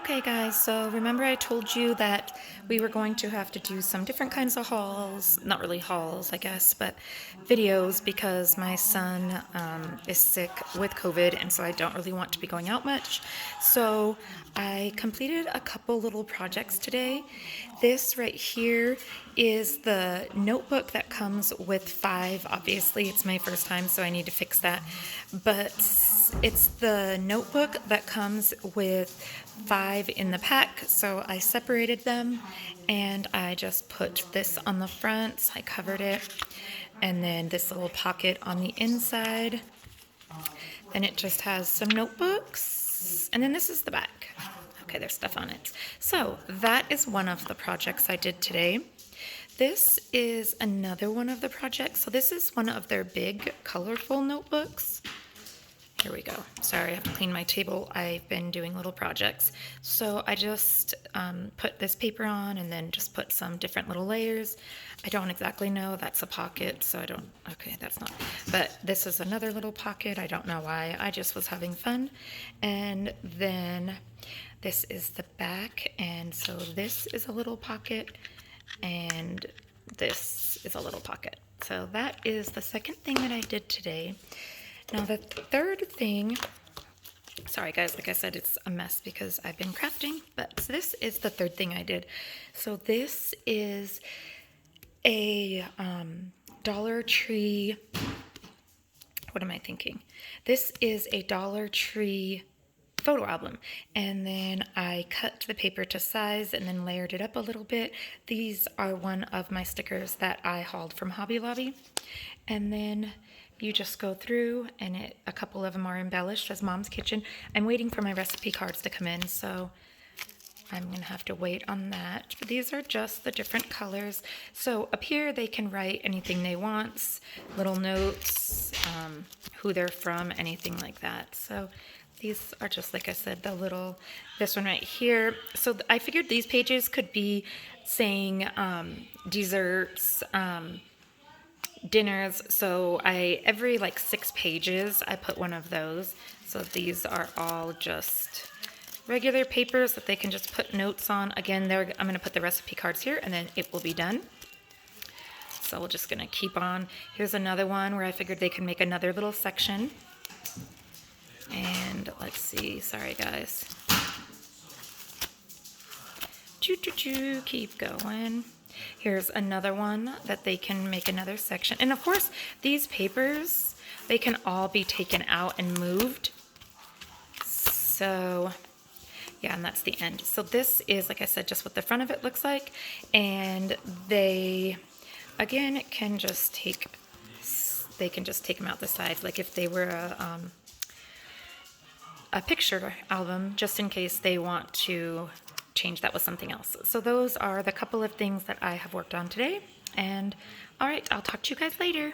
Okay guys, so remember I told you that we were going to have to do some different kinds of hauls, not really hauls I guess, but videos because my son is sick with COVID and so I don't really want to be going out much. So I completed a couple little projects today. This right here is the notebook that comes with 5. Obviously it's my first time so I need to fix that, but it's the notebook that comes with 5 in the pack, so I separated them and I just put this on the front, so I covered it, and then this little pocket on the inside. Then it just has some notebooks, and then this is the back. Okay, there's stuff on it. So that is one of the projects I did today. This is another one of the projects. So this is one of their big colorful notebooks. Here we go. Sorry, I have to clean my table. I've been doing little projects. So I just put this paper on and then just put some different little layers. I don't exactly know. That's a pocket, so I don't, okay, that's not. But this is another little pocket. I don't know why. I just was having fun. And then this is the back. And so this is a little pocket and this is a little pocket. So that is the second thing that I did today. Now the third thing, sorry guys, like I said, it's a mess because I've been crafting, but this is the third thing I did. So this is a Dollar Tree, what am I thinking? This is a Dollar Tree photo album, and then I cut the paper to size and then layered it up a little bit. These are one of my stickers that I hauled from Hobby Lobby, and then you just go through and a couple of them are embellished as Mom's Kitchen. I'm waiting for my recipe cards to come in, so I'm gonna have to wait on that. But these are just the different colors. So up here they can write anything they want, little notes, who they're from, anything like that. So these are just, like I said, the little, this one right here. So I figured these pages could be saying desserts, dinners. So every like 6 pages I put one of those. So these are all just regular papers that they can just put notes on. Again, I'm going to put the recipe cards here and then it will be done. So we're just going to keep on. Here's another one where I figured they could make another little section. And let's see, sorry guys. Keep going. Here's another one that they can make another section. And of course, these papers, they can all be taken out and moved. So, yeah, and that's the end. So this is, like I said, just what the front of it looks like. And they, again, can just take them out the sides. Like if they were a picture album, just in case they want to change that with something else. So those are the couple of things that I have worked on today. And all right, I'll talk to you guys later.